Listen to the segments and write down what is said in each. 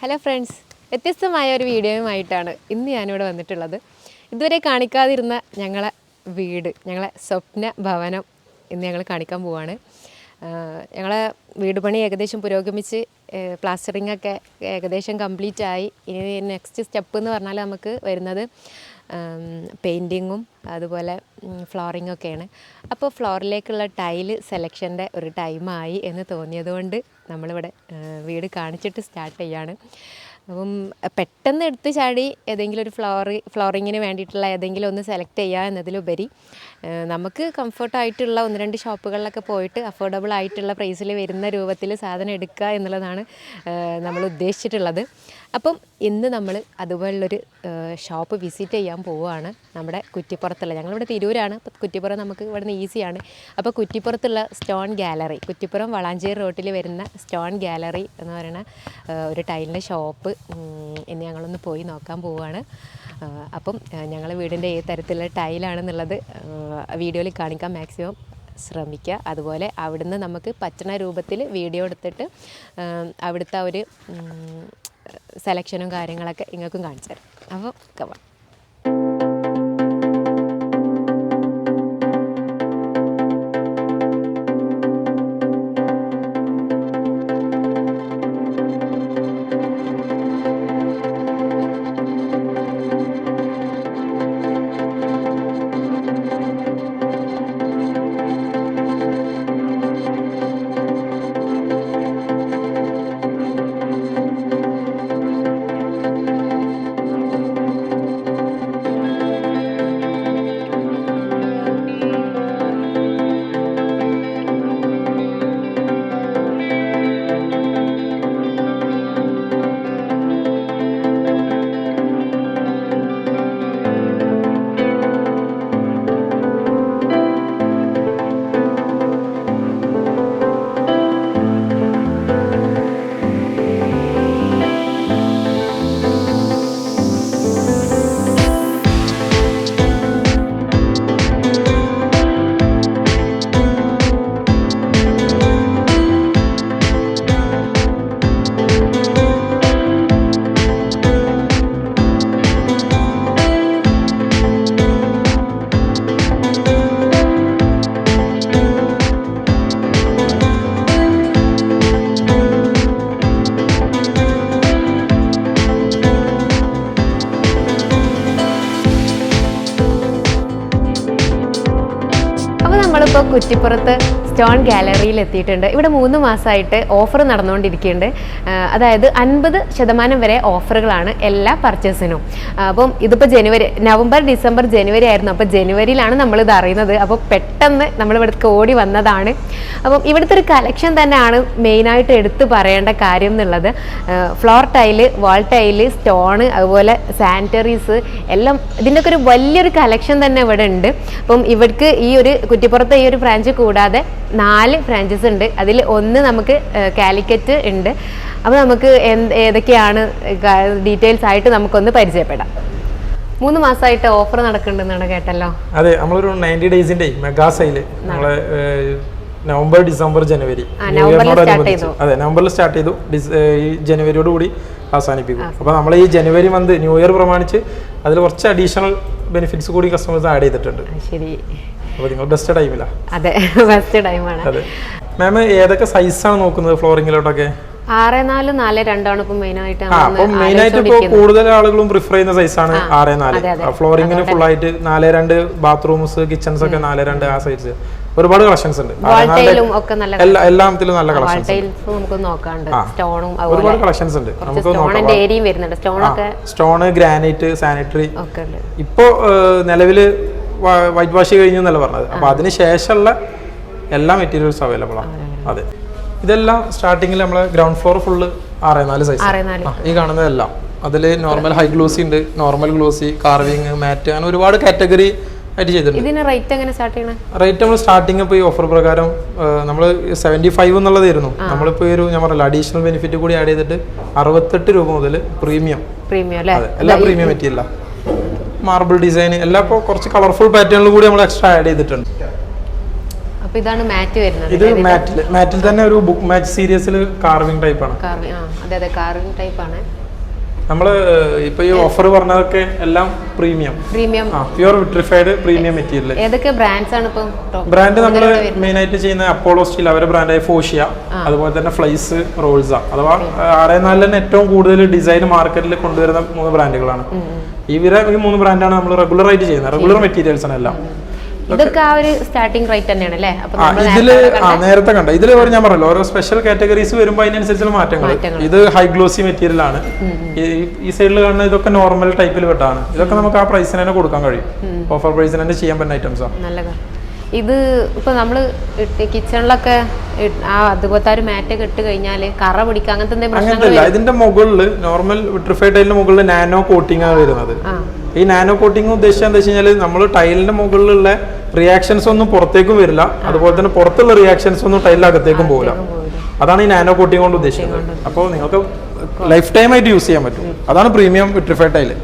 Hello friends, വ്യത്യസ്തമായ ഒരു വീഡിയോയുമായിട്ടാണ് ഇന്ന് ഞാനിവിടെ വന്നിട്ടുള്ളത്. ഇതുവരെ കാണിക്കാതിരുന്ന ഞങ്ങളെ വീട്, ഞങ്ങളെ സ്വപ്ന ഭവനം ഇന്ന് ഞങ്ങൾ കാണിക്കാൻ പോവുകയാണ്. ഞങ്ങളെ വീട് പണി ഏകദേശം പുരോഗമിച്ച് പ്ലാസ്റ്ററിംഗ് ഒക്കെ ഏകദേശം കംപ്ലീറ്റ് ആയി. ഇനി നെക്സ്റ്റ് സ്റ്റെപ്പ് എന്ന് പറഞ്ഞാൽ നമുക്ക് വരുന്നത് പെയിൻറ്റിങ്ങും അതുപോലെ ഫ്ലോറിങ്ങൊക്കെയാണ്. അപ്പോൾ ഫ്ലോറിലേക്കുള്ള ടൈല് സെലക്ഷൻ്റെ ഒരു ടൈമായി എന്ന് തോന്നിയതുകൊണ്ട് നമ്മളിവിടെ വീട് കാണിച്ചിട്ട് സ്റ്റാർട്ട് ചെയ്യാണ്. അപ്പം പെട്ടെന്ന് എടുത്ത് ചാടി ഏതെങ്കിലും ഒരു ഫ്ലോറിങ്ങിന് വേണ്ടിയിട്ടുള്ള ഏതെങ്കിലും ഒന്ന് സെലക്ട് ചെയ്യുക എന്നതിലുപരി നമുക്ക് കംഫർട്ടായിട്ടുള്ള 1-2 ഷോപ്പുകളിലൊക്കെ പോയിട്ട് അഫോർഡബിൾ ആയിട്ടുള്ള പ്രൈസിൽ വരുന്ന രൂപത്തിൽ സാധനം എടുക്കുക എന്നുള്ളതാണ് നമ്മൾ ഉദ്ദേശിച്ചിട്ടുള്ളത്. അപ്പം ഇന്ന് നമ്മൾ അതുപോലുള്ളൊരു ഷോപ്പ് വിസിറ്റ് ചെയ്യാൻ പോവുകയാണ്. നമ്മുടെ കുറ്റിപ്പുറത്തുള്ള, ഞങ്ങളിവിടെ തിരൂരാണ്, അപ്പോൾ കുറ്റിപ്പുറം നമുക്ക് ഇവിടെ നിന്ന് ഈസിയാണ്. അപ്പോൾ കുറ്റിപ്പുറത്തുള്ള സ്റ്റോൺ ഗാലറി, കുറ്റിപ്പുറം വളാഞ്ചേരി റോട്ടിൽ വരുന്ന സ്റ്റോൺ ഗാലറി എന്ന് പറയുന്ന ഒരു ടൈലിൻ്റെ ഷോപ്പ് ഇന്ന് ഞങ്ങളൊന്ന് പോയി നോക്കാൻ പോവുകയാണ്. അപ്പം ഞങ്ങളെ വീടിൻ്റെ ഏത് തരത്തിലുള്ള ടൈലാണെന്നുള്ളത് വീഡിയോയിൽ കാണിക്കാൻ മാക്സിമം ശ്രമിക്കുക. അതുപോലെ അവിടുന്ന് നമുക്ക് പറ്റുന്ന രൂപത്തിൽ വീഡിയോ എടുത്തിട്ട് അവിടുത്തെ ഒരു സെലക്ഷനും കാര്യങ്ങളൊക്കെ നിങ്ങൾക്കും കാണിച്ചു തരാം. അപ്പോൾ കവാ. നമ്മളിപ്പോൾ കുറ്റിപ്പുറത്ത് സ്റ്റോൺ ഗാലറിയിൽ എത്തിയിട്ടുണ്ട്. ഇവിടെ 3 മാസമായിട്ട് ഓഫർ നടന്നുകൊണ്ടിരിക്കുന്നുണ്ട്. അതായത് 50% വരെ ഓഫറുകളാണ് എല്ലാ പർച്ചേസിനും. അപ്പം ഇതിപ്പോൾ നവംബർ ഡിസംബർ ജനുവരി ആയിരുന്നു. അപ്പോൾ ജനുവരിയിലാണ് നമ്മളിത് അറിയുന്നത്. അപ്പോൾ പെട്ടെന്ന് നമ്മളിവിടേക്ക് ഓടി വന്നതാണ്. അപ്പം ഇവിടുത്തെ ഒരു കളക്ഷൻ തന്നെയാണ് മെയിനായിട്ട് എടുത്ത് പറയേണ്ട കാര്യം എന്നുള്ളത്. ഫ്ലോർ ടൈല്, വാൾ ടൈല്, സ്റ്റോണ്, അതുപോലെ സാനിറ്ററീസ് എല്ലാം ഇതിൻ്റെയൊക്കെ ഒരു വലിയൊരു കളക്ഷൻ തന്നെ ഇവിടെ ഉണ്ട്. അപ്പം ഇവർക്ക് ഈ ഒരു കുറ്റിപ്പുറത്തെ ഈ ഒരു ബ്രാഞ്ച് കൂടാതെ 4 ബ്രാഞ്ചസ് ഉണ്ട്. അതിൽ ഒന്ന് നമുക്ക് കാലിക്കറ്റ് ഉണ്ട്. അപ്പോൾ നമുക്ക് ഏതൊക്കെയാണ് ഡീറ്റെയിൽസ് ആയിട്ട് നമുക്കൊന്ന് പരിചയപ്പെടാം. 3 മാസമായിട്ട് ഓഫർ നടക്കുന്നുണ്ടെന്നാണ് കേട്ടല്ലോ. അതെ, നമ്മളൊരു 90 ഡേയ്സിന്റെ മെഗാ സെയില് നമ്മള് നവംബർ ഡിസംബർ ജനുവരി അതെ നവംബറിൽ സ്റ്റാർട്ട് ചെയ്തു. ഈ ജനുവരിയോട് കൂടി അവസാനിപ്പിക്കും. അപ്പോൾ നമ്മൾ ഈ ജനുവരി മന്ത് ന്യൂ ഇയർ പ്രമാണിച്ച് അതിൽ കുറച്ച് അഡീഷണൽ ബെനിഫിറ്റ്സ് കൂടി കസ്റ്റമേഴ്സ് ആഡ് ചെയ്തിട്ടുണ്ട്. ശരി, അപ്പോൾ നിങ്ങൾ ബെസ്റ്റ് ടൈമില്ല. അതെ, ബെസ്റ്റ് ടൈമാണ്. അതെ മാം, ഏതൊക്കെ സൈസാണ് നോക്കുന്നത് ഫ്ലോറിങ്ങിലോട്ടൊക്കെ? 6'4", 4'2" ആണ് ഇപ്പൊ മെയിനായിട്ട്. മെയിനായിട്ട് ഇപ്പോൾ കൂടുതൽ ആളുകളും പ്രിഫർ ചെയ്യുന്ന സൈസാണ് 6'4". ഫ്ലോറിങ്ങിന് ഫുൾ ആയിട്ട് 4'2", ബാത്റൂംസ് കിച്ചൺസ് ഒക്കെ 4'2", ആ സൈസ് ഒരുപാട് കളക്ഷൻസ് ഉണ്ട്. എല്ലാത്തിലും നല്ല കളക്ഷൻസ്, ഒരുപാട് കളക്ഷൻസ് ഉണ്ട്. നമുക്ക് സ്റ്റോണ്, ഗ്രാനൈറ്റ്, സാനിറ്ററി. ഇപ്പോ നിലവില് വൈറ്റ് വാഷ് കഴിഞ്ഞു എന്നല്ല പറഞ്ഞത്. അപ്പൊ അതിന് ശേഷമുള്ള എല്ലാ മെറ്റീരിയൽസും അവൈലബിൾ ആണ്. അതെ, ഇതെല്ലാം സ്റ്റാർട്ടിങ്ങിൽ നമ്മളെ ഗ്രൗണ്ട് ഫ്ലോർ ഫുള്ള് 6'4" സൈസ്. ഈ കാണുന്നതെല്ലാം അതിൽ നോർമൽ ഹൈ ഗ്ലോസി ഉണ്ട്, നോർമൽ ഗ്ലോസി, കാർവിംഗ്, മാറ്റ്, അങ്ങനെ ഒരുപാട് കാറ്റഗറി ആയിട്ട് ചെയ്തിട്ടുണ്ട്. റേറ്റ് നമ്മൾ സ്റ്റാർട്ടിങ് ഇപ്പോൾ ഈ ഓഫർ പ്രകാരം നമ്മൾ 75 എന്നുള്ളതായിരുന്നു. നമ്മളിപ്പോൾ ഒരു ഞാൻ പറഞ്ഞല്ലോ അഡീഷണൽ ബെനിഫിറ്റ് കൂടി ആഡ് ചെയ്തിട്ട് 68 രൂപ മുതൽ പ്രീമിയം എല്ലാ പ്രീമിയം മെറ്റീരിയലാണ്. മാർബിൾ ഡിസൈൻ എല്ലാം ഇപ്പോൾ കുറച്ച് കളർഫുൾ പാറ്റേണിൽ കൂടി നമ്മൾ എക്സ്ട്രാ ആഡ് ചെയ്തിട്ടുണ്ട്. അപ്പൊ ഇതാണ് മാറ്റ് വരുന്നത്. ഇത് മാറ്റിൽ തന്നെ ഒരു ബുക്ക് മാച്ച് സീരീസിൽ കാർവിംഗ് ടൈപ്പ് ആണ്. അതെ അതെ, കാർവിംഗ് ടൈപ്പ് ആണ്. നമ്മള് ഇപ്പൊ ഈ ഓഫർ പറഞ്ഞതൊക്കെ എല്ലാം premium pure vitrified premium material. ഏതൊക്കെ ബ്രാൻഡ്സ് ആണ് ഇപ്പൊ? ബ്രാൻഡ് നമ്മൾ മെയിൻ ആയിട്ട് ചെയ്യുന്ന അപ്പോളോ സ്റ്റീൽ, അവരുടെ ബ്രാൻഡായ ഫോഷിയ, അതുപോലെ തന്നെ ഫ്ലൈസ്, റോൾസ. അഥവാ 6-4 തന്നെ ഏറ്റവും കൂടുതൽ ഡിസൈൻ മാർക്കറ്റിൽ കൊണ്ടുവരുന്ന 3 ബ്രാൻഡുകളാണ്. ഈ 3 ബ്രാൻഡാണ് നമ്മൾ റെഗുലർ ആയിട്ട് ചെയ്യുന്നത്. റെഗുലർ മെറ്റീരിയൽസ് ആണ് എല്ലാം. ഇതൊക്കെ ആ ഒരു സ്റ്റാർട്ടിംഗ് റേറ്റ് തന്നെയാണ് അല്ലേ? ഇതില് നേരത്തെ കണ്ട ഇതില് ഞാൻ പറഞ്ഞല്ലോ, ഓരോ സ്പെഷ്യൽ കാറ്റഗറീസ് വരുമ്പോൾ അതിനനുസരിച്ചുള്ള മാറ്റങ്ങൾ. ഇത് ഹൈ ഗ്ലോസി മെറ്റീരിയൽ ആണ്. ഈ സൈഡിൽ കാണുന്ന ഇതൊക്കെ നോർമൽ ടൈപ്പിൽ പെട്ടാണ്. ഇതൊക്കെ നമുക്ക് ആ പ്രൈസിന് തന്നെ കൊടുക്കാൻ കഴിയും. ഓഫർ പ്രൈസിന് തന്നെ ചെയ്യാൻ പറ്റുന്ന ഐറ്റംസ് ആണ്. ഇത് ഇപ്പൊ നമ്മള് കിച്ചണിലൊക്കെ അതുപോലത്തെ ഒരു മാറ്റൊക്കെ ഇട്ട് കഴിഞ്ഞാല് കറ പിടിക്കുക അങ്ങനത്തെ ഇതിന്റെ മുകളിൽ നോർമൽ വിട്രിഫൈഡ് ടൈലിന്റെ മുകളിൽ നാനോ കോട്ടിംഗ് ആണ് വരുന്നത്. ഈ നാനോ കോട്ടിംഗ് ഉദ്ദേശിച്ചത് എന്താ വെച്ച് കഴിഞ്ഞാൽ നമ്മൾ ടൈലിന്റെ മുകളിലുള്ള റിയാക്ഷൻസ് ഒന്നും പുറത്തേക്കും വരില്ല, അതുപോലെ തന്നെ പുറത്തുള്ള റിയാക്ഷൻസ് ഒന്നും ടൈലിനകത്തേക്കും പോകില്ല. അതാണ് ഈ നാനോ കോട്ടിംഗ് കൊണ്ട് ഉദ്ദേശിക്കുന്നത്. അപ്പോൾ നിങ്ങൾക്ക് ലൈഫ് ടൈം ആയിട്ട് യൂസ് ചെയ്യാൻ പറ്റും. അതാണ് പ്രീമിയം വിട്രിഫൈഡ് ടൈല്.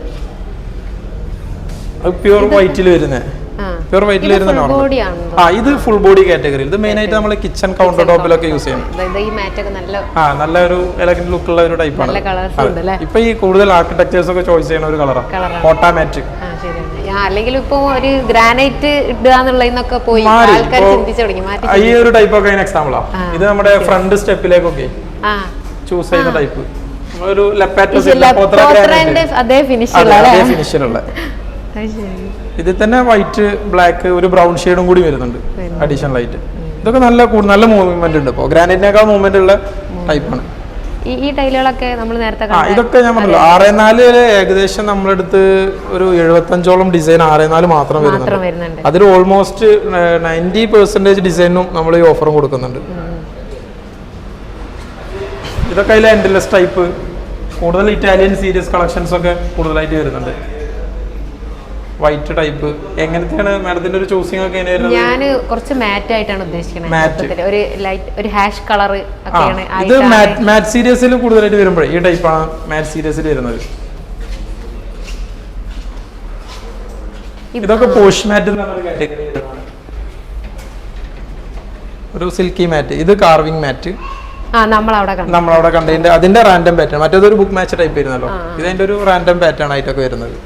അത് പ്യൂർ വൈറ്റിൽ വരുന്നത്. പ്യൂർ വൈറ്റിൽ വരുന്ന നോർമൽ. ഇത് ഫുൾ ബോഡി കാറ്റഗറി. ഇത് മെയിൻ ആയിട്ട് നമ്മൾ കിച്ചൺ കൗണ്ടർ ടോപ്പിലൊക്കെ യൂസ് ചെയ്യും. നല്ല ഒരു എലഗന്റ് ലുക്ക് ഉള്ള ഒരു ടൈപ്പാണ്. ഇപ്പൊ ഈ കൂടുതൽ ആർക്കിടെക്ചേഴ്സ് ഒക്കെ ചോയ്സ് ചെയ്യുന്ന ഒരു കളറാണ് കോട്ട മാറ്റ്. അല്ലെങ്കിൽ ഇപ്പൊ ഒരു ഗ്രാനൈറ്റ് ഇടുക പോയി ആൾക്കാർ ചിന്തിച്ചു തുടങ്ങി. ഈ ഒരു ടൈപ്പ് ഒക്കെ അതിന് എക്സാമ്പിളാ. ഇത് നമ്മുടെ ഫ്രണ്ട് സ്റ്റെപ്പിലേക്കൊക്കെ ചൂസ് ചെയ്യുന്ന ടൈപ്പ് ഒരു അതേ ഫിനിഷിലുള്ള. ഇതിൽ തന്നെ വൈറ്റ്, ബ്ലാക്ക്, ഒരു ബ്രൗൺ ഷെയ്ഡും കൂടി വരുന്നുണ്ട് അഡീഷണൽ ആയിട്ട്. ഇതൊക്കെ നല്ല മൂവ്മെന്റ് ഉണ്ട്. ഇപ്പോൾ ഗ്രാനൈറ്റിനേക്കാൾ മൂവ്മെന്റ് ഉള്ള ടൈപ്പാണ്. ഈ ടൈലുകളൊക്കെ നമ്മൾ നേരത്തെ ഇതൊക്കെ ഞാൻ പറഞ്ഞല്ലോ 6-4 ഏകദേശം നമ്മളെടുത്ത് ഒരു 75ഓളം ഡിസൈൻ 6-4 മാത്രം വരുന്നുണ്ട്. അതിൽ ഓൾമോസ്റ്റ് 90% ഡിസൈനും നമ്മൾ ഈ ഓഫറും കൊടുക്കുന്നുണ്ട്. ഇതൊക്കെ അതിൽ എൻഡ്ലെസ് ടൈപ്പ്, കൂടുതൽ ഇറ്റാലിയൻ സീരീസ് കളക്ഷൻസ് ഒക്കെ കൂടുതലായിട്ട് വരുന്നുണ്ട്. വൈറ്റ് ടൈപ്പ് എങ്ങനത്തെയാണ് മാഡത്തിന്റെ ഒരു ചൂസിംഗ് ഒക്കെ? ഞാൻ കുറച്ച് മാറ്റ് ആയിട്ടാണ് ഉദ്ദേശിക്കുന്നത്. ഒരു ലൈറ്റ് ഒരു ഹാഷ് കളർ ഒക്കെയാണ്. ഇത് മാറ്റ് സീരീസിൽ കൂടുതലായിട്ട് വരുമ്പോഴേ ഈ ടൈപ്പാണ് മാറ്റ് സീരീസിൽ വരുന്നത്. ഇതൊക്കെ പോഷ് മാറ്റ് കാറ്റഗറി. ഒരു സിൽക്കി മാറ്റ്. ഇത് കാർവിംഗ് മാറ്റ്. നമ്മളവിടെ കണ്ടതിന്റെ അതിന്റെ റാൻഡം പാറ്റേൺ. മറ്റേതൊരു ബുക്ക് മാച്ച് ടൈപ്പ് വരുന്നല്ലോ. ഇതിന്റെ ഒരു റാൻഡം പാറ്റേൺ ആയിട്ടൊക്കെ വരുന്നത്.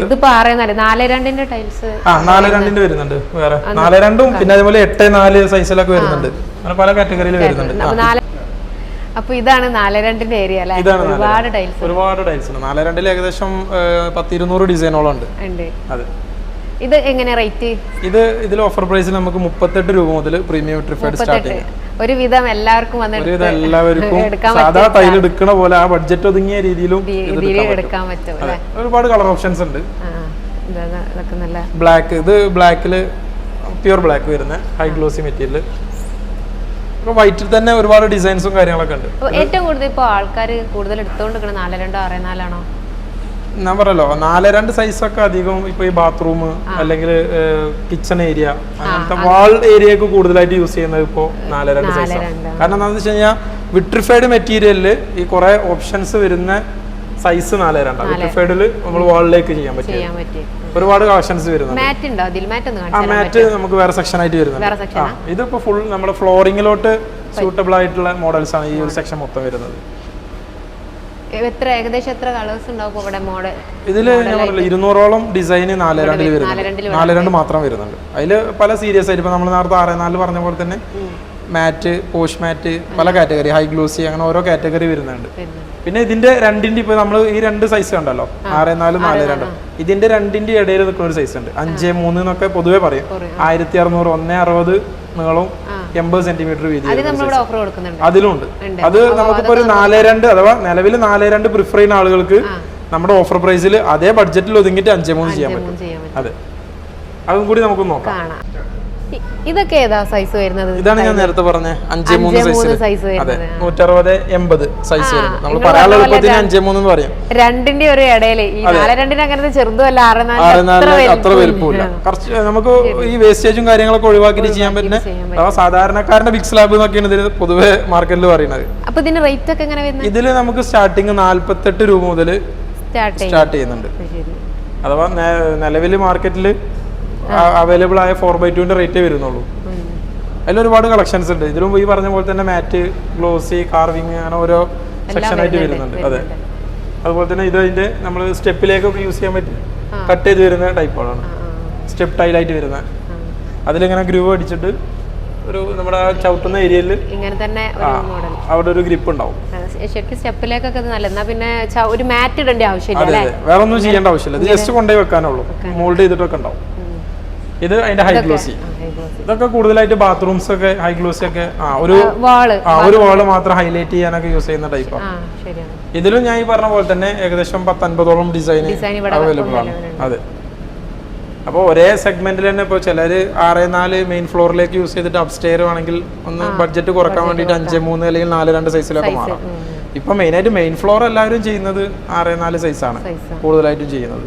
ഇതിപ്പോ 6-4 ടൈൽസ് 4-2 വരുന്നുണ്ട്. വേറെ 4-2 പിന്നെ അതേപോലെ 8-4 സൈസിലൊക്കെ വരുന്നുണ്ട്. അങ്ങനെ പല കാറ്റഗറിയിൽ വരുന്നുണ്ട്. അപ്പൊ ഇതാണ് 4-2 ഏരിയ അല്ലേ? ഒരുപാട് ടൈൽസ് ഉണ്ട്. 4-2 ഏകദേശം 100-200 ഡിസൈനോളം ഉണ്ട്. അതെ. ഇത് എങ്ങനെ റേറ്റ്? ഇതിൽ ഓഫർ പ്രൈസിൽ നമുക്ക് 38 രൂപ മുതൽ പ്രീമിയം വിട്രിഫൈഡ് സ്റ്റാർട്ട് ചെയ്യാം. ഒരുവിധം എല്ലാവർക്കും സാധാ ടൈൽ എടുക്കണ പോലെ ആ ബഡ്ജറ്റ് ഒതുങ്ങിയ രീതിയിലും എടുക്കാൻ പറ്റും. ഒരുപാട് കളർ ഓപ്ഷൻസ് ഉണ്ട്. ബ്ലാക്ക്, ഇത് ബ്ലാക്കില് പ്യൂർ ബ്ലാക്ക് വരുന്ന ഹൈ ഗ്ലോസി മെറ്റീരിയൽ. വൈറ്റിൽ തന്നെ ഒരുപാട് ഡിസൈൻസും കാര്യങ്ങളൊക്കെ ഉണ്ട്. ഏറ്റവും കൂടുതൽ ഇപ്പൊ ആൾക്കാർ കൂടുതൽ എടുത്തോണ്ട് 4-2 6-4 ആണോ? ഞാൻ പറയല്ലോ 4-2 സൈസൊക്കെ അധികം ഇപ്പൊ ഈ ബാത്റൂം അല്ലെങ്കിൽ കിച്ചൺ ഏരിയ അങ്ങനത്തെ വാൾ ഏരിയക്ക് കൂടുതലായിട്ട് യൂസ് ചെയ്യുന്നത് ഇപ്പോ 4-2 സൈസാണ്. കാരണം എന്താണെന്ന് വെച്ച് കഴിഞ്ഞാൽ വിട്രിഫൈഡ് മെറ്റീരിയലില് ഈ കുറെ ഓപ്ഷൻസ് വരുന്ന സൈസ് 4-2. വിട്രിഫൈഡില് നമ്മൾ വാളിലേക്ക് ചെയ്യാൻ പറ്റും. ഒരുപാട് കളക്ഷൻസ് വരുന്നുണ്ട്. ആ മാറ്റ് നമുക്ക് വേറെ സെക്ഷൻ ആയിട്ട് വരുന്നുണ്ട്. ഇതിപ്പോ ഫുൾ നമ്മുടെ ഫ്ലോറിങ്ങിലോട്ട് സൂട്ടബിൾ ആയിട്ടുള്ള മോഡൽസ് ആണ് ഈ ഒരു സെക്ഷൻ മൊത്തം വരുന്നത്. ഏകദേശം എത്ര കളേഴ്സ് ഉണ്ടാവും ഇവിടെ മോഡൽ? ഇതില് 200ഓളം ഡിസൈൻ 4-2 വരുന്നുണ്ട്. 4-2 മാത്രം വരുന്നുണ്ട്. അതില് പല സീരീസ് ആയിട്ട് ഇപ്പൊ നമ്മൾ നേരത്തെ 6-4 പറഞ്ഞ പോലെ തന്നെ മാറ്റ്, പോഷ് മാറ്റ്, പല കാറ്റഗറി, ഹൈ ഗ്ലോസി, അങ്ങനെ ഓരോ കാറ്റഗറി വരുന്നുണ്ട്. പിന്നെ ഇതിന്റെ രണ്ടിന്റെ ഇപ്പൊ നമ്മൾ ഈ 2 സൈസ് കണ്ടല്ലോ, 6-4 4-2. ഇതിന്റെ രണ്ടിന്റെ ഇടയിൽ നിൽക്കുന്ന ഒരു സൈസ് ഉണ്ട് 5-3 എന്നൊക്കെ പൊതുവെ പറയും. 1600 160 നീളവും 80 സെന്റിമീറ്റർ വീതി അതിലുണ്ട്. അത് നമുക്കിപ്പോ ഒരു 4-2 അഥവാ നിലവിൽ 4-2 പ്രിഫർ ചെയ്യുന്ന ആളുകൾക്ക് നമ്മുടെ ഓഫർ പ്രൈസിൽ അതേ ബഡ്ജറ്റിൽ ഒതുങ്ങിയിട്ട് 5-3 ചെയ്യാൻ പറ്റും. അതെ, അതും കൂടി നമുക്ക് നോക്കാം. ഇതൊക്കെ ഏതാ സൈസ് വരുന്നത്? ഇതാണ് ഞാൻ നേരത്തെ പറഞ്ഞ 5-3 സൈസ്. അതെ, 160-80 സൈസ് വരുന്നത്. നമ്മൾ പറയാനുള്ള എളുപ്പത്തിന് 5-3 എന്ന് പറയും. രണ്ടിന്റെ ഒരു ഇടയില് ഈ 4-2 അങ്ങനത്തെ ചെറുതുമല്ല, 6-4 അത്ര വലുപ്പമില്ല. കുറച്ച് നമുക്ക് ഈ വേസ്റ്റേജും കാര്യങ്ങളൊക്കെ ഒഴിവാക്കിയിട്ട് ചെയ്യാൻ പറ്റുന്ന സാധാരണക്കാരന്റെ ബിഗ് സ്ലാബ് എന്നൊക്കെയാണ് ഇതിന് പൊതുവെ മാർക്കറ്റിൽ പറയുന്നത്. അപ്പൊ ഇതിന്റെ റേറ്റ് ഒക്കെ എങ്ങനെ വരുന്നത്? ഇതില് നമുക്ക് സ്റ്റാർട്ടിങ് 48 രൂപ മുതൽ സ്റ്റാർട്ട് ചെയ്യുന്നുണ്ട്. അഥവാ നിലവിൽ മാർക്കറ്റിൽ അവൈലബിൾ ആയ 4x2 റേറ്റേ വരുന്നുള്ളൂ. അതിൽ ഒരുപാട് കളക്ഷൻസ് ഉണ്ട്. ഇതിലും ഈ പറഞ്ഞ പോലെ തന്നെ മാറ്റ്, ഗ്ലോസി, കാർവിങ് അങ്ങനെ ഓരോ സെക്ഷനായിട്ട് വരുന്നുണ്ട്. അതെ, അതുപോലെ തന്നെ ഇത് അതിന്റെ നമ്മൾ സ്റ്റെപ്പിലേക്കൊക്കെ യൂസ് ചെയ്യാൻ പറ്റും, കട്ട് ചെയ്ത് വരുന്ന ടൈപ്പുകളാണ്. സ്റ്റെപ്പ് ടൈലായിട്ട് വരുന്നത്. അതിലിങ്ങനെ ഗ്രൂവ് അടിച്ചിട്ട് ഒരു നമ്മുടെ ചവിട്ടുന്ന ഏരിയയിൽ ഇങ്ങനെ തന്നെ അവിടെ ഒരു ഗ്രിപ്പ് ഉണ്ടാവും. ശരിക്കും സ്റ്റെപ്പിലേക്കൊക്കെ നല്ല. എന്നാ പിന്നെ ഒരു മാറ്റ് ഇടേണ്ട ആവശ്യമില്ല, വേറെ ഒന്നും ചെയ്യേണ്ട ആവശ്യമില്ല. ഇത് ജസ്റ്റ് കൊണ്ടുപോയി വെക്കാനുള്ളൂ. മോൾഡ് ചെയ്തിട്ടൊക്കെ ഉണ്ടാവും. ഇത് അതിന്റെ ഹൈ ഗ്ലോസി. ഇതൊക്കെ കൂടുതലായിട്ട് ബാത്റൂംസ് ഒക്കെ ഹൈ ഗ്ലോസി ഒക്കെ ഒരു വാള് മാത്രം ഹൈലൈറ്റ് ചെയ്യാനൊക്കെ യൂസ് ചെയ്യുന്ന ടൈപ്പാണ്. ഇതിലും ഞാൻ ഈ പറഞ്ഞ പോലെ തന്നെ ഏകദേശം 10-50ഓളം ഡിസൈൻ അവൈലബിൾ ആണ്. അതെ, അപ്പോൾ ഒരേ സെഗ്മെന്റിൽ തന്നെ ഇപ്പോൾ ചിലര് 6-4 മെയിൻ ഫ്ലോറിലേക്ക് യൂസ് ചെയ്തിട്ട് അപ്സ്റ്റെയർ ആണെങ്കിൽ ഒന്ന് ബഡ്ജറ്റ് കുറക്കാൻ വേണ്ടിയിട്ട് 5-3 അല്ലെങ്കിൽ 4-2 സൈസിലൊക്കെ മാറാം. ഇപ്പൊ മെയിനായിട്ട് മെയിൻ ഫ്ലോർ എല്ലാവരും ചെയ്യുന്നത് 6-4 സൈസാണ് കൂടുതലായിട്ടും ചെയ്യുന്നത്.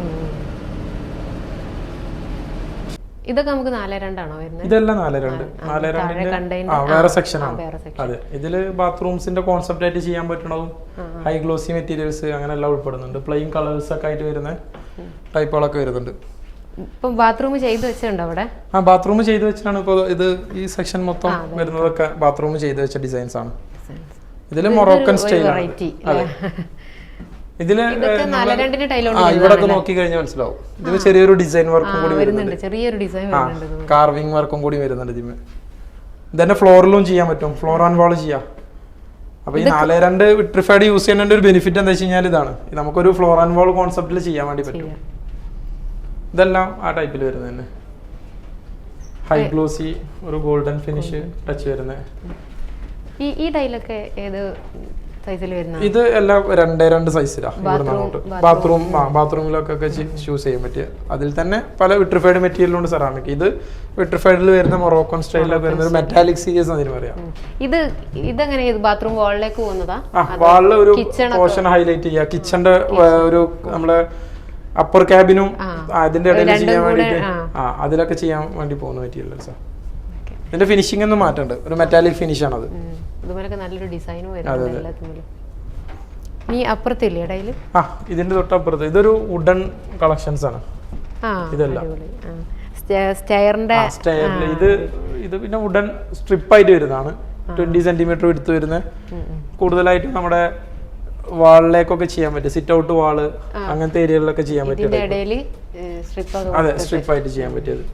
ഇതൊക്കെ നമുക്ക് 4-2 ആണോ വരുന്നത്? ഇതെല്ലാം 4-2. 4-2 വേറെ സെക്ഷൻ ആണ്. അതെ, ഇതില് ബാത്റൂംസിന്റെ കോൺസെപ്റ്റ് ആയിട്ട് ചെയ്യാൻ പറ്റണതും ഹൈ ഗ്ലോസി മെറ്റീരിയൽസ് അങ്ങനെ എല്ലാം ഉൾപ്പെടുന്നുണ്ട്. പ്ലെയിൻ കളേഴ്സ് ഒക്കെ ആയിട്ട് വരുന്ന ടൈപ്പുകളൊക്കെ വരുന്നുണ്ട്. ബാത്റൂം ചെയ്ത് വെച്ചിട്ടുണ്ടോ അവിടെ? ബാത്റൂം ചെയ്ത് വെച്ചാണ് ഇപ്പോൾ ഇത് ഈ സെക്ഷൻ മൊത്തം വരുന്നതൊക്കെ ബാത്റൂം ചെയ്ത് വെച്ച ഡിസൈൻസ് ആണ്. ഇതില് മൊറോക്കൻ സ്റ്റൈലാണ്. ഇതില് ഇവിടെ നോക്കി കഴിഞ്ഞാൽ മനസ്സിലാവും. ഇതില് ചെറിയൊരു ഡിസൈൻ വർക്കും കൂടി വരുന്നുണ്ട്, കാർവിംഗ് വർക്കും കൂടി വരുന്നുണ്ട്. ഇതിന് ഇതന്നെ ഫ്ലോറിലും ചെയ്യാൻ പറ്റും, ഫ്ലോർ ആൻഡ് വാൾ ചെയ്യാം. അപ്പൊ ഈ 4-2 വിട്രിഫൈഡ് യൂസ് ചെയ്യുന്നതിന്റെ ഒരു ബെനിഫിറ്റ് എന്താ വെച്ച് കഴിഞ്ഞാൽ ഇതാണ്, നമുക്കൊരു ഫ്ലോർ ആൻഡ് വാൾ കോൺസെപ്റ്റിൽ ചെയ്യാൻ വേണ്ടി പറ്റും. ഇതെല്ലാം ആ ടൈപ്പിൽ വരുന്നത് തന്നെ. ഹൈ ഗ്ലോസി ഒരു ഗോൾഡൻ ഫിനിഷ് ടച്ച് വരുന്നത്. ഈ ടൈലൊക്കെ ഏത് സൈസിൽ വരുന്നത്? ഇത് എല്ലാം 2-2 സൈസിലാണ്. ബാത്റൂമിലൊക്കെ യൂസ് ചെയ്യാൻ പറ്റിയ അതിൽ തന്നെ പല വിട്രിഫൈഡ് മെറ്റീരിയലുണ്ട്. സെറാമിക് ഇത് വിട്രിഫൈഡിൽ വരുന്ന മൊറോക്കൻ സ്റ്റൈലിലൊക്കെ വരുന്ന ഒരു മെറ്റാലിക് സീരീസ് അതിന് പറയാം. ഇതെങ്ങനെ ബാത്റൂം വാളിലേക്ക് പോകുന്നതാ? വാളിൽ ഒരു പോർഷൻ ഹൈലൈറ്റ് ചെയ്യുക. കിച്ചന്റെ ഒരു നമ്മളെ അപ്പർ ക്യാബിനും അതിന്റെ ഇടയിൽ ചെയ്യാൻ വേണ്ടിട്ട് അതിലൊക്കെ ചെയ്യാൻ വേണ്ടി പോകുന്ന മെറ്റീരിയൽസ്. ഇതിന്റെ ഫിനിഷിംഗ് ഒന്നും മാറ്റണ്ട്, ഒരു മെറ്റാലിക് ഫിനിഷ് ആണ് അത്. നല്ലൊരു ഡിസൈനും ഇതിന്റെ തൊട്ടപ്പുറത്ത് ഇതൊരു വുഡൻ കളക്ഷൻസ് ആണ്. ഇതെല്ലാം ഇത് പിന്നെ വുഡൻ സ്ട്രിപ്പ് ആയിട്ട് വരുന്നതാണ്. 20 സെന്റിമീറ്റർ എടുത്ത് വരുന്ന കൂടുതലായിട്ട് നമ്മുടെ വാളിലേക്കൊക്കെ ചെയ്യാൻ പറ്റും. സിറ്റ് ഔട്ട് വാള് അങ്ങനത്തെ ഏരിയകളിലൊക്കെ ചെയ്യാൻ പറ്റും. അതെ, സ്ട്രിപ്പ് ആയിട്ട് ചെയ്യാൻ പറ്റിയത്.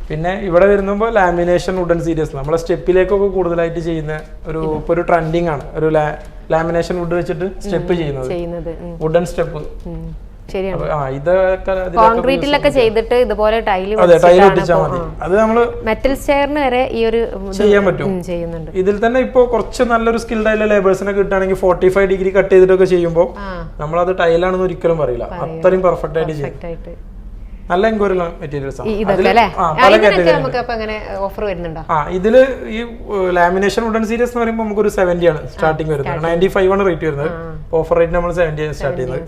പിന്നെ ഇവിടെ വരുമ്പോൾ ലാമിനേഷൻ വുഡൻ സീരീസ് നമ്മളെ സ്റ്റെപ്പിലേക്കൊക്കെ കൂടുതലായിട്ട് ചെയ്യുന്ന ഒരു ട്രെൻഡിങ് ആണ്. ഒരു ലാമിനേഷൻ വുഡ് വെച്ചിട്ട് സ്റ്റെപ്പ് ചെയ്യുന്നത്, വുഡൻ സ്റ്റെപ്പ്. കോൺക്രീറ്റിലൊക്കെ ചെയ്തിട്ട് ഇതുപോലെ ടൈൽ ഒട്ടിച്ചാൽ മതി. അത് നമ്മള് മെറ്റൽ സ്റ്റെയറിന് വരെ ഈ ഒരു ചെയ്യാൻ പറ്റും. ഇതിൽ തന്നെ ഇപ്പൊ കുറച്ച് നല്ലൊരു സ്കിൽഡ് ആയിട്ടുള്ള ലേബേഴ്സിനെ കിട്ടുകയാണെങ്കിൽ 45 ഡിഗ്രി കട്ട് ചെയ്തിട്ടൊക്കെ ചെയ്യുമ്പോൾ നമ്മളത് ടൈലാണെന്ന് ഒരിക്കലും പറയില്ല. അത്രയും പെർഫെക്റ്റ് ആയിട്ട് ചെയ്യും. നല്ല എൻക്വയറി മെറ്റീരിയൽസ് ആണ്. ഇതില് ഈ ലാമിനേഷൻ വുഡൻ സീരീസ് എന്ന് പറയുമ്പോൾ നമുക്കൊരു 70 ആണ് സ്റ്റാർട്ടിംഗ് വരുന്നത്. 95 ആണ് റേറ്റ് വരുന്നത്. ഓഫർ റേറ്റ് നമ്മൾ 70 ആണ് സ്റ്റാർട്ട് ചെയ്യുന്നത്.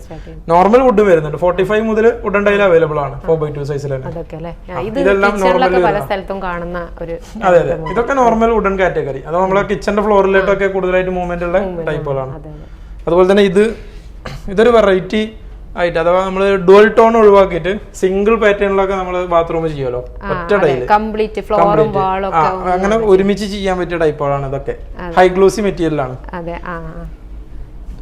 നോർമൽ വുഡും വരുന്നുണ്ട്. 45 മുതൽ വുഡൻ ടൈൽ അവൈലബിൾ ആണ് 4x2 സൈസിൽ തന്നെ. ഇതെല്ലാം അതെ, ഇതൊക്കെ നോർമൽ വുഡൻ കാറ്റഗറി. അത് നമ്മളെ കിച്ചന്റെ ഫ്ലോറിലോട്ടൊക്കെ കൂടുതലായിട്ട് മൂവ്മെന്റ് ഉള്ള ടൈപ്പുകളാണ്. അതുപോലെ തന്നെ ഇതൊരു വെറൈറ്റി ആയിട്ട്, അഥവാ നമ്മൾ ഡുവൽ ടോൺ ഒഴിവാക്കിയിട്ട് സിംഗിൾ പാറ്റേണിലൊക്കെ നമ്മൾ ബാത്റൂം ചെയ്യുമല്ലോ, ഒറ്റ ടൈല് അങ്ങനെ ഒരുമിച്ച് ചെയ്യാൻ പറ്റിയ ടൈപ്പുകളാണ് ഇതൊക്കെ. ഹൈ ഗ്ലോസി മെറ്റീരിയലാണ്.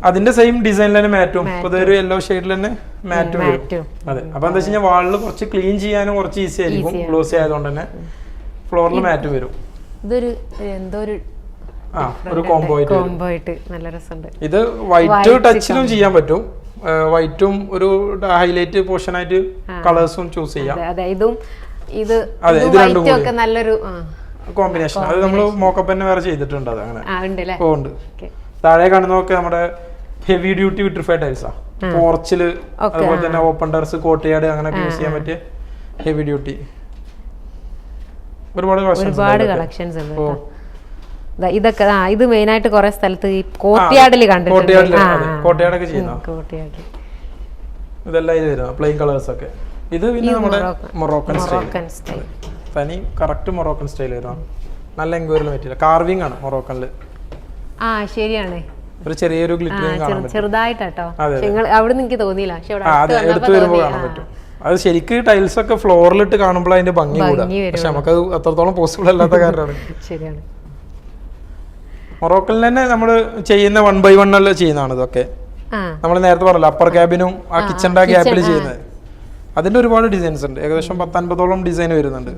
അതിന്റെ സെയിം ഡിസൈനിൽ തന്നെ മാറ്റും. ഇപ്പൊ ഒരു യെല്ലോ ഷെയ്ഡിൽ തന്നെ മാറ്റും വരും. അതെ, അപ്പൊ എന്താ വെച്ച് കഴിഞ്ഞാൽ വാളിൽ കുറച്ച് ക്ലീൻ ചെയ്യാനും കുറച്ച് ഈസി ആയിരിക്കും. ഗ്ലോസി ആയതുകൊണ്ട് തന്നെ ഫ്ലോറിൽ മാറ്റും വരും. ഒരു കോംബോ ആയിട്ട് നല്ല രസമുണ്ട്. ഇത് വൈറ്റ് ടച്ചിലും ചെയ്യാൻ പറ്റും. വൈറ്റും ഒരു ഹൈലൈറ്റ് പോർഷൻ ആയിട്ട് കളേഴ്സും ചൂസ് ചെയ്യാം. നല്ലൊരു കോമ്പിനേഷൻ. അത് നമ്മൾ മോക്കപ്പ് തന്നെ വേറെ ചെയ്തിട്ടുണ്ട്. അത് അങ്ങനെ ഉണ്ട്. താഴെ കാണുന്നതൊക്കെ നമ്മുടെ ഹെവി ഡ്യൂട്ടി വിട്രിഫൈഡ് ടൈൽസാ. പോർച്ചില് അതുപോലെ തന്നെ ഓപ്പൺ ടെറസ്, കോർട്ട്യാർഡ് അങ്ങനെ യൂസ് ചെയ്യാൻ പറ്റിയ ഹെവി ഡ്യൂട്ടി ഒരുപാട് കളക്ഷൻസ് ഉണ്ട്. ഇതൊക്കെ ഇത് മെയിൻ ആയിട്ട് കുറെ സ്ഥലത്ത് കോർട്ട്യാർഡിൽ കണ്ടിട്ടുണ്ട്. കോർട്ട്യാർഡൊക്കെ ചെയ്യുന്ന ഇതെല്ലാം ഇത് വരുന്ന പ്ലെയിൻ കളേഴ്സ് ഒക്കെ. ഇത് പിന്നെ നമ്മുടെ മൊറോക്കൻ സ്റ്റൈൽ, തനി കറക്റ്റ് മൊറോക്കൻ സ്റ്റൈൽ വരുന്ന നല്ല എൻക്വയറി മെറ്റീരിയൽ. കാർവിംഗ് ആണ് മൊറോക്കനില്. ശരിയാണ്. ഒരു ചെറിയൊരു ഗ്ലിറ്ററിംഗ് കാണാൻ പറ്റും ചെറുതായിട്ടോ. അവിടെ എനിക്ക് തോന്നിയില്ല, എടുത്തു വരുമ്പോൾ കാണാൻ പറ്റും. അത് ശരിക്കും ടൈൽസ് ഒക്കെ ഫ്ലോറിലിട്ട് കാണുമ്പോൾ അതിന്റെ ഭംഗി കൂടാ, പക്ഷെ നമുക്കത് അത്രത്തോളം പോസിബിൾ അല്ലാത്ത കാരണമാണ്. ശരിയാണ്. മൊറോക്കോയിൽ തന്നെ നമ്മൾ ചെയ്യുന്ന 1 by 1 അല്ല ചെയ്യുന്നതാണ് ഇതൊക്കെ. നമ്മൾ നേരത്തെ പറഞ്ഞല്ലോ അപ്പർ ക്യാബിനും ആ കിച്ചണിന്റെ ഗ്യാപ്പിൽ ചെയ്യുന്നത്. അതിന്റെ ഒരുപാട് ഡിസൈൻസ് ഉണ്ട്, ഏകദേശം 10-50ഓളം ഡിസൈൻ വരുന്നുണ്ട്.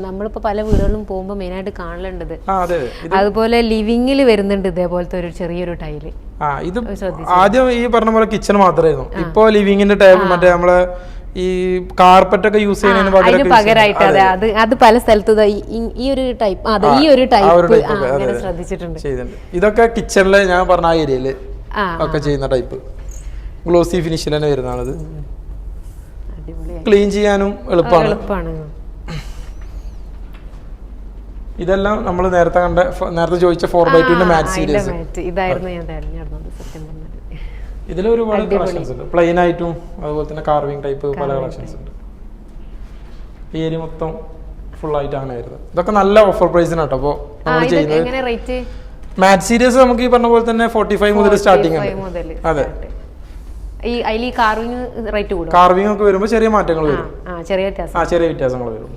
നമ്മളിപ്പോ പല വീടുകളിലും പോകുമ്പോൾ മെയിൻ ആയിട്ട് കാണലുണ്ട്. അതുപോലെ ലിവിംഗിൽ വരുന്നുണ്ട് ഇതേപോലത്തെ ഒരു ചെറിയൊരു ടൈല്. ഇത് ആദ്യം ഈ പറഞ്ഞ പോലെ കിച്ചൺ മാത്രമായിരുന്നു, ഇപ്പൊ ലിവിംഗിന്റെ ടൈപ്പ് മറ്റേ നമ്മള് ഈ കാർപ്പറ്റ് ഒക്കെ യൂസ് ചെയ്യുന്നതിന് പകരമായിട്ട് അത് പല സ്ഥലത്തും ഈ ഒരു ടൈപ്പ് ഈ ഒരു ടൈപ്പ് ശ്രദ്ധിച്ചിട്ടുണ്ട്. ഇതൊക്കെ കിച്ചണില് ഞാൻ പറഞ്ഞ ആ ഏരിയയില് ഒക്കെ ചെയ്യുന്ന ടൈപ്പ് ഗ്ലോസി ഫിനിഷിൽ തന്നെ വരുന്നതാണത്. ക്ലീൻ ചെയ്യാനും എളുപ്പമാണ്. ഇതെല്ലാം നമ്മൾ നേരത്തെ ചോദിച്ച 4x2 മാറ്റ് സീരീസ്. ഇതായിരുന്നു ഞാൻ തിരഞ്ഞെടുത്തത് സത്യം പറഞ്ഞാൽ. ഇതിൽ ഒരുപാട് കളക്ഷൻസ് ഉണ്ട്, പ്ലെയിൻ ആയിട്ടും അതുപോലെ തന്നെ കാർവിംഗ് ടൈപ്പ് പല കളക്ഷൻസ് ഉണ്ട്. ഈ ഏരിയ മൊത്തം ഫുൾ ആയിട്ട് അങ്ങനെ വരുന്നത്. ഇതൊക്കെ നല്ല ഓഫർ പ്രൈസിനാണ് കേട്ടോ. അപ്പോൾ നമ്മൾ ചെയ്യുന്നത് മാറ്റ് സീരീസ് നമുക്ക് ഈ പറഞ്ഞ പോലെ തന്നെ 45 മുതൽ സ്റ്റാർട്ടിംഗ് ഉണ്ട്. അതെ, കാർവിംഗ് ഒക്കെ വരുമ്പോൾ ചെറിയ മാറ്റങ്ങൾ വരും, ചെറിയ വ്യത്യാസങ്ങൾ വരും.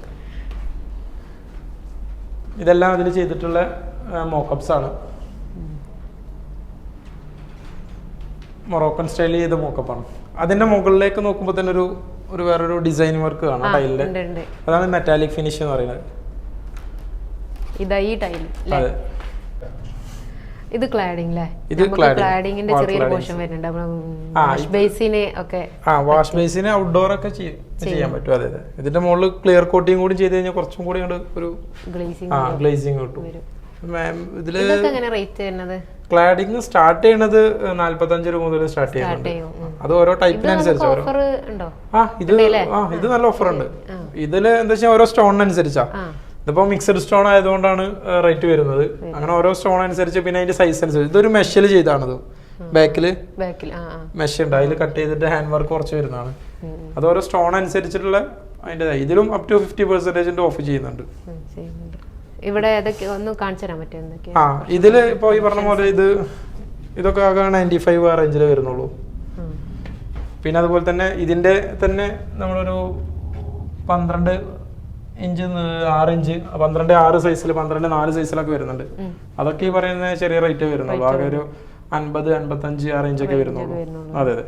ഇതെല്ലാം അതിൽ ചെയ്തിട്ടുള്ള മോക്കപ്സ് ആണ്. മൊറോക്കൻ സ്റ്റൈൽ ചെയ്ത മോക്കപ്പാണ്. അതിന്റെ മുകളിലേക്ക് നോക്കുമ്പോൾ തന്നെ ഒരു വേറൊരു ഡിസൈൻ വർക്ക് കാണാം ടൈലില്. അതാണ് മെറ്റാലിക് ഫിനിഷ് എന്ന് പറയുന്നത്. ഇത് ക്ലാഡിംഗ് അല്ലേ? ഇത് ക്ലാഡിംഗിന്റെ ചെറിയൊരു പോർഷൻ വരുന്നുണ്ട്. വാഷ് ബേസിനെ ഒക്കെ വാഷ് ബേസിനെ ഔട്ട്ഡോർ ഒക്കെ ചെയ്യാൻ പറ്റും. അതെ അതെ. ഇതിന്റെ മുകളിൽ ക്ലിയർ കോട്ടിങ് കൂടി ചെയ്ത് കഴിഞ്ഞാൽ കുറച്ചും കൂടി ഒരു ഗ്ലേസിംഗ് കിട്ടും. ഇതില് ക്ലാഡിംഗ് സ്റ്റാർട്ട് ചെയ്യുന്നത് 45 രൂപ മുതൽ സ്റ്റാർട്ട് ചെയ്യുന്നുണ്ട്. അത് ഓരോ ടൈപ്പിനനുസരിച്ച് ഇത് നല്ല ഓഫർ ഉണ്ട്. ഇതില് എന്താ വെച്ചാൽ ഓരോ സ്റ്റോണിനനുസരിച്ചാ. ഇതിപ്പോ മിക്സഡ് സ്റ്റോൺ ആയതുകൊണ്ടാണ് റേറ്റ് വരുന്നത്. അങ്ങനെ ഓരോ സ്റ്റോൺ അനുസരിച്ച് പിന്നെ അതിന്റെ സൈസ് അനുസരിച്ച്. ഇതൊരു മെഷിൽ ചെയ്താണത്. ബാക്കില് മെഷ് ഉണ്ട്, അതിൽ കട്ട് ചെയ്തിട്ട് ഹാൻഡ് വർക്ക് കുറച്ച് വരുന്നതാണ്. അത് ഓരോ സ്റ്റോൺ അനുസരിച്ചിട്ടുള്ള അതിന്റെ. ഇതിലും അപ് ടു 50% ഓഫ് ചെയ്യുന്നുണ്ട്. ഇവിടെ ഒന്ന് കാണിച്ചു തരാൻ പറ്റും. ഇതില് ഇപ്പൊ ഈ പറഞ്ഞ പോലെ ഇതൊക്കെ ആകെ 95 ആ റേഞ്ചിൽ വരുന്നുള്ളൂ. പിന്നെ അതുപോലെ തന്നെ ഇതിന്റെ തന്നെ നമ്മളൊരു 12 ഇഞ്ച് 6 ഇഞ്ച് 12-6 സൈസിൽ 12-4 സൈസിലൊക്കെ വരുന്നുണ്ട്. അതൊക്കെ ഈ പറയുന്ന ചെറിയ റേറ്റ് വരുന്നുള്ളൂ. ആകെ ഒരു 50-55 ആ റേഞ്ച് ഒക്കെ വരുന്നുള്ളൂ. അതെ അതെ.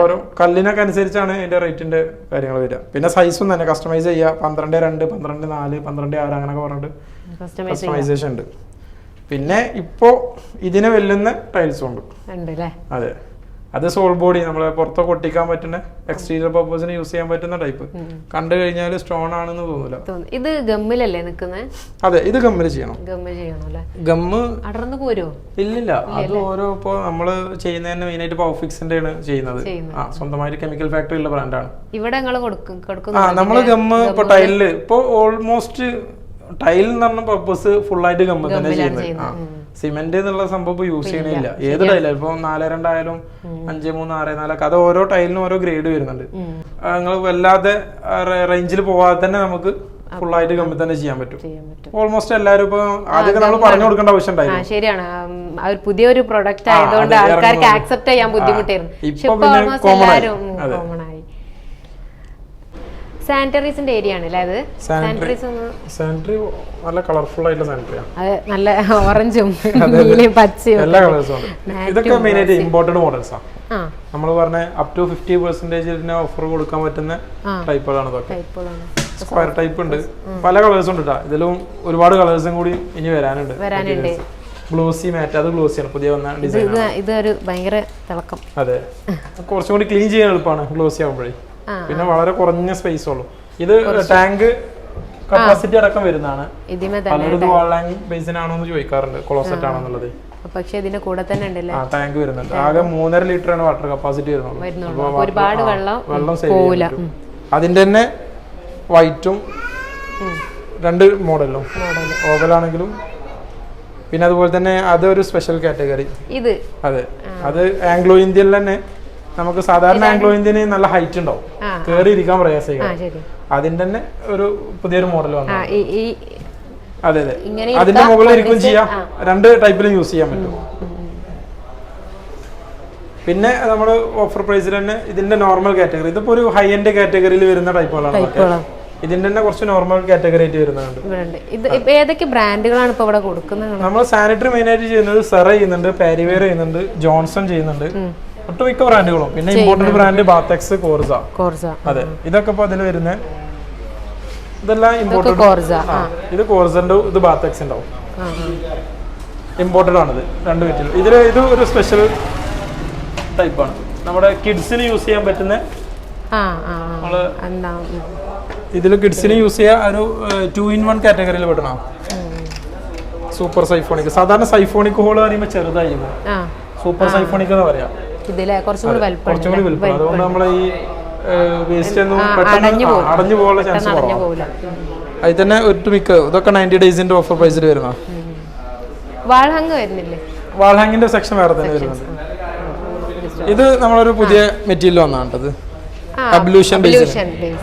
ഓരോ കല്ലിനൊക്കെ അനുസരിച്ചാണ് അതിന്റെ റേറ്റിന്റെ കാര്യങ്ങൾ വരിക. പിന്നെ സൈസും തന്നെ കസ്റ്റമൈസ് ചെയ്യുക. 12-2, 12-4, 12-6 അങ്ങനെയൊക്കെ പറഞ്ഞിട്ട് കസ്റ്റമൈസേഷൻ ഉണ്ട്. പിന്നെ ഇപ്പോ ഇതിനെ വെല്ലുന്ന ടൈൽസും ഉണ്ട്. അതെ, അത് സോൾ ബോഡി നമ്മളെ പുറത്തൊക്കെ ഒട്ടിക്കാൻ പറ്റുന്ന എക്സ്റ്റീരിയർ പർപ്പസിന് യൂസ് ചെയ്യാൻ പറ്റുന്ന ടൈപ്പ്. കണ്ടു കഴിഞ്ഞാൽ സ്റ്റോൺ ആണെന്ന് തോന്നില്ല. ഇത് ഗമ്മിലല്ലേ നിൽക്കുന്നത്? അതെ, ഇത് ഗമ്മിൽ ചെയ്യണം. ഗമ്മ് ഇല്ലില്ല. അത് ഓരോ ഇപ്പോ നമ്മള് ചെയ്യുന്നതന്നെ മെയിൻ ആയിട്ട് പവർഫിക്സിന്റെ ആണ് ചെയ്യുന്നത്. സ്വന്തമായിട്ട് കെമിക്കൽ ഫാക്ടറി ഉള്ള ബ്രാൻഡാണ്. ഇവിടെ നമ്മള് ഗമ്മ് ഇപ്പൊ ടൈലില് ഇപ്പൊ ഓൾമോസ്റ്റ് ടൈൽ എന്ന് പറഞ്ഞ പർപ്പസ് ഫുൾ ആയിട്ട് ഗമ്മ് തന്നെ ചെയ്യുന്നത്. സിമെന്റ് എന്നുള്ള സംഭവം യൂസ് ചെയ്യണില്ല. ഏത് ടൈലും ഇപ്പൊ 4-2 ആയാലും 5-3, 6-4 ഒക്കെ അത് ഓരോ ടൈലിനും ഓരോ ഗ്രേഡ് വരുന്നുണ്ട്. നിങ്ങൾ വല്ലാതെ റേഞ്ചിൽ പോവാതെ തന്നെ നമുക്ക് ഫുൾ ആയിട്ട് ഗമ്മി തന്നെ ചെയ്യാൻ പറ്റും. ഓൾമോസ്റ്റ് എല്ലാവരും ഇപ്പൊ ആദ്യമൊക്കെ നമ്മൾ പറഞ്ഞു കൊടുക്കേണ്ട ആവശ്യം ഉണ്ടായിരുന്നു. ശരിയാണ്, പുതിയൊരു പ്രൊഡക്റ്റ് ആയതുകൊണ്ട് ആൾക്കാർക്ക് ആക്സെപ്റ്റ് ചെയ്യാൻ ബുദ്ധിമുട്ടായിരുന്നു. സാനിറ്ററീസിന്റെ ഏരിയ ആണല്ലേ അത്? സാനിറ്ററി നല്ല കളർഫുൾ ആയിട്ടുള്ള സാനിറ്ററിയാണ്. അതെ, നല്ല ഓറഞ്ചും നീലയും പച്ചയും എല്ലാ കളേഴ്സും ഉണ്ട്. ഇതൊക്കെ മെയിൻ ആയിട്ട് ഇമ്പോർട്ടഡ് മോഡൽസ് ആണ്. നമ്മൾ പറഞ്ഞ അപ് ടു 50% ഓഫർ കൊടുക്കാൻ പറ്റുന്ന ടൈപ്പുകളാണ് ഇതൊക്കെ. സ്ക്വയർ ടൈപ്പ് ഉണ്ട്, പല കളേഴ്സും ഉണ്ട് കേട്ടോ. ഇതിലും ഒരുപാട് കളേഴ്സും കൂടി ഇനി വരാനുണ്ട്. ഗ്ലോസി മാറ്റ്, അത് ഗ്ലോസിയാണ് പുതിയ വന്ന ഡിസൈൻ. ഇതൊരു ഭയങ്കര തിളക്കം. അതെ, കുറച്ചും കൂടി ക്ലീൻ ചെയ്യാൻ എളുപ്പമാണ് ഗ്ലോസി ആകുമ്പോഴേ. പിന്നെ വളരെ കുറഞ്ഞ സ്പേസ് ഉള്ളൂ. ഇത് ടാങ്ക് കപ്പാസിറ്റി അടക്കം വരുന്നതാണ്. പലരും വാൾ ബേസിനാണോ എന്ന് ചോദിക്കാറുണ്ട്, ക്ലോസറ്റ് ആണെന്നുള്ളത്. പക്ഷേ ഇതിന്റെ കൂടെ തന്നെ ഉണ്ടല്ലേ ടാങ്ക് വരുന്നുണ്ട്. ആകെ 3.5 ലിറ്റർ ആണ് വാട്ടർ കപ്പാസിറ്റി വരുന്നുള്ളൂ. ഒരുപാട് വെള്ളം സേവ് ചെയ്യാൻ പറ്റും. അതിന്റെ തന്നെ വൈറ്റും 2 മോഡലും, ഓവലാണെങ്കിലും. പിന്നെ അതുപോലെ തന്നെ അതൊരു സ്പെഷ്യൽ കാറ്റഗറി. ഇത് അതെ, അത് ആംഗ്ലോ ഇന്ത്യയിൽ തന്നെ. നമുക്ക് സാധാരണ ആംഗ്ലോ ഇന്ത്യന് നല്ല ഹൈറ്റ് ഉണ്ടാവും, കേറി ഇരിക്കാൻ പ്രയാസമാണ്. അതിന്റെ തന്നെ ഒരു പുതിയൊരു മോഡൽ വന്നു. അതെ അതെ, അതിന്റെ മുകളിൽ ഇരിക്കും ചെയ്യാം. 2 ടൈപ്പിലും യൂസ് ചെയ്യാൻ പറ്റും. പിന്നെ നമ്മൾ ഓഫർ പ്രൈസിൽ തന്നെ ഇതിന്റെ നോർമൽ കാറ്റഗറി, ഇതിപ്പോ ഒരു ഹൈ എൻഡ് കാറ്റഗറിയിൽ വരുന്ന ടൈപ്പുകളാണ്. ഇതിന്റെ തന്നെ കുറച്ച് നോർമൽ കാറ്റഗറി ആയിട്ട് വരുന്നുണ്ട്. ഏതൊക്കെ ബ്രാൻഡുകളാണ് ഇപ്പൊ ഇവിടെ കൊടുക്കുന്നത്? നമ്മൾ സാനിറ്ററി മെയിൻ ആയിട്ട് ചെയ്യുന്നത് സെറ ചെയ്യുന്നുണ്ട്, പാരിവെയർ ചെയ്യുന്നുണ്ട്, ജോൺസൺ ചെയ്യുന്നുണ്ട്, ഒട്ടുമിക്ക ബ്രാൻഡുകളും. പിന്നെ ഇമ്പോർട്ടന്റ് ബ്രാൻഡ് ബാത്തെക്സ്, കോർസ. അതെ, ഇതൊക്കെ ഇപ്പൊ അതിൽ വരുന്ന ഇതെല്ലാം ഇമ്പോർട്ടഡ്. ഇത് കോർസന്റെ, ഇത് ബാത്തെക്സ് ഉണ്ടാവും. ഇമ്പോർട്ടഡ് ആണിത്, രണ്ട് മെറ്റീരിയൽ. ഇത് ഒരു സ്പെഷ്യൽ ടൈപ്പാണ്, നമ്മുടെ കിഡ്സിന് യൂസ് ചെയ്യാൻ പറ്റുന്ന. ഇതിൽ കിഡ്സിന് യൂസ് ചെയ്യാൻ ഒരു 2-in-1 കാറ്റഗറിയിൽ പെടണം. Super siphonic. സാധാരണ സൈഫോണിക് ഹോൾ പറയുമ്പോൾ ചെറുതായിരിക്കും, സൂപ്പർ സൈഫോണിക് എന്ന് പറയാം. കുറച്ചുകൂടി വലുപ്പം. അതുകൊണ്ട് നമ്മളെ ഈ വേസ്റ്റ് ഒന്നും പെട്ടെന്ന് അടഞ്ഞു പോകാനുള്ള ചാൻസ് കുറവാണ്. അതിൽ തന്നെ ഒട്ടുമിക്ക ഇതൊക്കെ 90 ഡേയ്സിന്റെ ഓഫർ പ്രൈസിൽ വരുന്ന. വാൾഹാങ്ങിന്റെ സെക്ഷൻ വേറെ തന്നെ വരുന്നുണ്ട്. ഇത് നമ്മളൊരു പുതിയ മെറ്റീരിയൽ വന്നാണ്ടത്, അബ്ലൂഷൻ ബേസ്.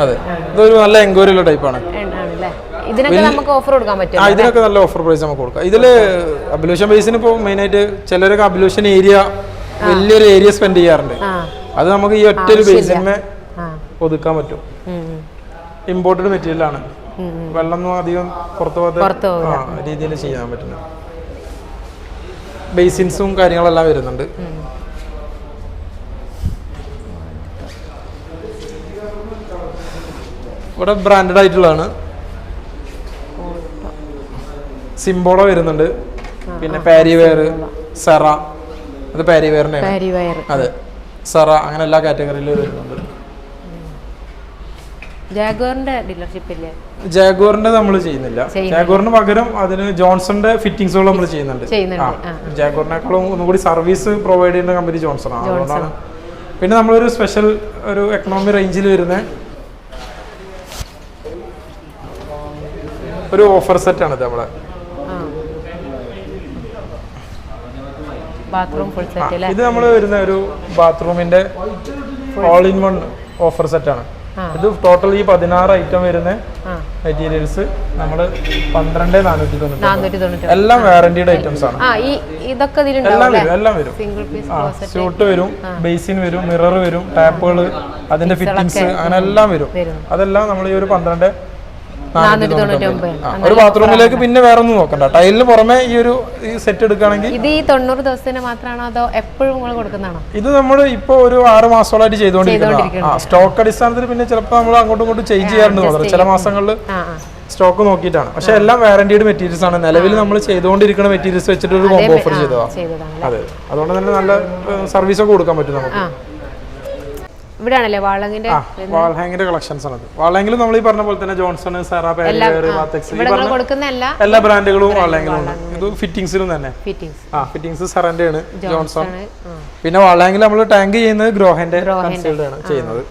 അതെ, ഇതൊരു നല്ല എൻക്വയറിയുള്ള ടൈപ്പാണ്. ഇതിനൊക്കെ നല്ല ഓഫർ പ്രൈസ് നമുക്ക് കൊടുക്കാം. ഇതില് അബ്ലൂഷൻ ബേസിന് ഇപ്പോൾ മെയിൻ ആയിട്ട് ചിലരൊക്കെ അബ്ലൂഷൻ ഏരിയ വലിയൊരു ഏരിയ സ്പെൻഡ് ചെയ്യാറുണ്ട്. അത് നമുക്ക് ഈ ഒറ്റ ഒരു ബേസിന്മേ ഒതുക്കാൻ പറ്റും. ഇമ്പോർട്ടഡ് മെറ്റീരിയൽ ആണ്, വെള്ളമൊന്നും അധികം പുറത്തു പോകാത്ത രീതിയിൽ ചെയ്യാൻ പറ്റുന്നത്. ബേസിൻസും കാര്യങ്ങളെല്ലാം വരുന്നുണ്ട്. ഇവിടെ ബ്രാൻഡഡ് ആയിട്ടുള്ളതാണ്. സിംബോളോ വരുന്നുണ്ട്, പിന്നെ പാരിവെയർ, സെറ. അത് പാരിവെയറിന്റെ. അതെ, സെറ, അങ്ങനെ എല്ലാ കാറ്റഗറിയിലും വരുന്നുണ്ട്. ജാഗ്വാറിന്റെ നമ്മൾ ചെയ്യുന്നില്ല. ജാഗ്വാറിന് പകരം അതിന് ജോൺസന്റെ ഫിറ്റിംഗ്സുകൾ നമ്മൾ ചെയ്യുന്നുണ്ട്. ജാഗ്വാറിനേക്കാളും ഒന്നുകൂടി സർവീസ് പ്രൊവൈഡ് ചെയ്യുന്ന കമ്പനി ജോൺസൺ ആണ്, അതുകൊണ്ടാണ്. പിന്നെ നമ്മളൊരു സ്പെഷ്യൽ ഒരു എക്കണോമി റേഞ്ചിൽ വരുന്ന ഒരു ഓഫർ സെറ്റ് ആണ് ഇത്. നമ്മളെ ഇത് നമ്മൾ വരുന്ന ഒരു ബാത്റൂമിന്റെ all in one offer set ആണ്. ഇത് ടോട്ടൽ ഈ 16 ഐറ്റം വരുന്ന മെറ്റീരിയൽസ് നമ്മൾ 12,490. എല്ലാം വാറന്റിയുടെ ഐറ്റംസ് ആണ്. എല്ലാം വരും. സ്യൂട്ട് വരും, ബേസിൻ വരും, മിറർ വരും, ടാപ്പുകൾ, അതിന്റെ ഫിറ്റിംഗ്സ്, അങ്ങനെ എല്ലാം വരും. അതെല്ലാം നമ്മൾ ഈ ഒരു 12,499. ഒരു ബാത്റൂമിലേക്ക് പിന്നെ വേറെ ഒന്നും നോക്കണ്ട. ടൈലിന് പുറമെ ഈ ഒരു സെറ്റ് എടുക്കുകയാണെങ്കിൽ ഇത് ഈ 90 ദിവസത്തിന് മാത്രമാണോ അതോ എപ്പോഴും നിങ്ങൾ കൊടുക്കുന്നതാണോ? ഇത് നമ്മൾ ഇപ്പോൾ ഒരു 6 മാസത്തോളായിട്ട് ചെയ്തുകൊണ്ടിരിക്കുന്നത്. സ്റ്റോക്ക് അടിസ്ഥാനത്തിൽ പിന്നെ ചിലപ്പോൾ നമ്മൾ അങ്ങോട്ടും ഇങ്ങോട്ടും ചേഞ്ച് ചെയ്യാറുണ്ട് ചില മാസങ്ങളിൽ സ്റ്റോക്ക് നോക്കിയിട്ടാണ്. പക്ഷെ എല്ലാം വാറന്റിയുടെ മെറ്റീരിയൽസ് ആണ്. നിലവിൽ നമ്മൾ ചെയ്തുകൊണ്ടിരിക്കുന്ന മെറ്റീരിയൽസ് വെച്ചിട്ട് ഒരു കോംബോ ഓഫർ ചെയ്തതാണ്. അതെ, അതുകൊണ്ട് തന്നെ നല്ല സർവീസ് ഒക്കെ കൊടുക്കാൻ പറ്റും നമുക്ക്. വാൾഹാങ്ങിന്റെ കളക്ഷൻസ് ആണ്. വാൾഹാങ്ങിൽ നമ്മൾ ഈ പറഞ്ഞ പോലെ തന്നെ ജോൺസൺ, സെറ, പാരിവെയർ, ബാത്തെക്സ്, എല്ലാ ബ്രാൻഡുകളും വാൾഹാങ്ങിലും ഉണ്ട്. ഇത് ഫിറ്റിംഗ്സിലും തന്നെ. ഫിറ്റിംഗ്സ് സെറന്റെ ആണ്, ജോൺസൺ. പിന്നെ വാൾഹാങ്ങിൽ നമ്മൾ ടാങ്ക് ചെയ്യുന്നത് ഗ്രോഹന്റെ കൺസീൽഡ് ആണ് ചെയ്യുന്നത്.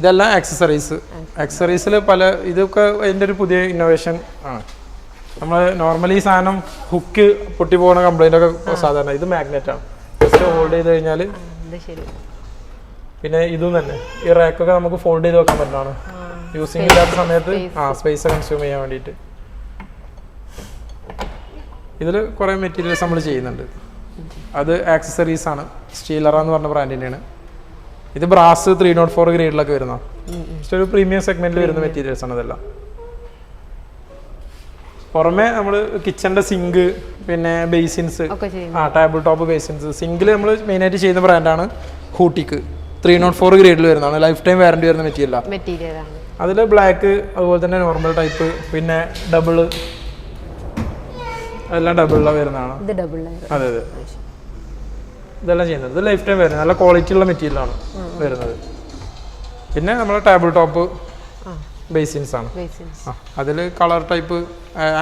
ഇതെല്ലാം ആക്സസറീസ്. ആക്സസറീസിൽ പല ഇതൊക്കെ അതിന്റെ ഒരു പുതിയ ഇന്നോവേഷൻ ആണ്. നമ്മൾ നോർമലി ഈ സാധനം ഹുക്ക് പൊട്ടി പോകുന്ന കംപ്ലൈന്റ് ഒക്കെ സാധാരണ. ഇത് മാഗ്നറ്റ് ആണ്, ജസ്റ്റ് ഹോൾഡ് ചെയ്ത് കഴിഞ്ഞാൽ. പിന്നെ ഇതും തന്നെ ഈ റാക്കൊക്കെ നമുക്ക് ഫോൾഡ് ചെയ്ത് വെക്കാൻ പറ്റുന്നതാണ്. യൂസിങ് ഇല്ലാത്ത സമയത്ത് സ്പേസ് കൺസ്യൂം ചെയ്യാൻ വേണ്ടിയിട്ട്. ഇതിൽ കുറേ മെറ്റീരിയൽസ് നമ്മൾ ചെയ്യുന്നുണ്ട്. അത് ആക്സസറീസ് ആണ്. സ്റ്റീലറ എന്ന് പറഞ്ഞ ബ്രാൻഡിൻ്റെയാണ്. ഇത് ബ്രാസ് 304 ഗ്രേഡിലൊക്കെ വരുന്ന പക്ഷെ ഒരു പ്രീമിയം സെഗ്മെന്റിൽ വരുന്ന മെറ്റീരിയൽസ് ആണ് ഇതെല്ലാം. പുറമെ നമ്മൾ കിച്ചന്റെ സിങ്ക്, പിന്നെ ബേസിൻസ്, ടേബിൾ ടോപ്പ് ബേസിൻസ്. സിങ്കിൽ നമ്മൾ മെയിനായിട്ട് ചെയ്യുന്ന ബ്രാൻഡാണ് ഹൂട്ടിക്ക്. 304 ഗ്രേഡിൽ വരുന്നതാണ്. ലൈഫ് ടൈം വാറന്റി വരുന്ന മെറ്റീരിയലാണ്. അതിൽ ബ്ലാക്ക്, അതുപോലെ തന്നെ നോർമൽ ടൈപ്പ്, പിന്നെ ഡബിള്, എല്ലാം ഡബിളിലാണ് വരുന്നതാണ്. അതെ അതെ, ഇതെല്ലാം ചെയ്യുന്നത്. ഇത് ലൈഫ് ടൈം വരുന്നത്, നല്ല ക്വാളിറ്റി ഉള്ള മെറ്റീരിയലാണ് വരുന്നത്. പിന്നെ നമ്മൾ ടേബിൾ ടോപ്പ് ബേസിൻസ് ആണ്. അതിൽ കളർ ടൈപ്പ്,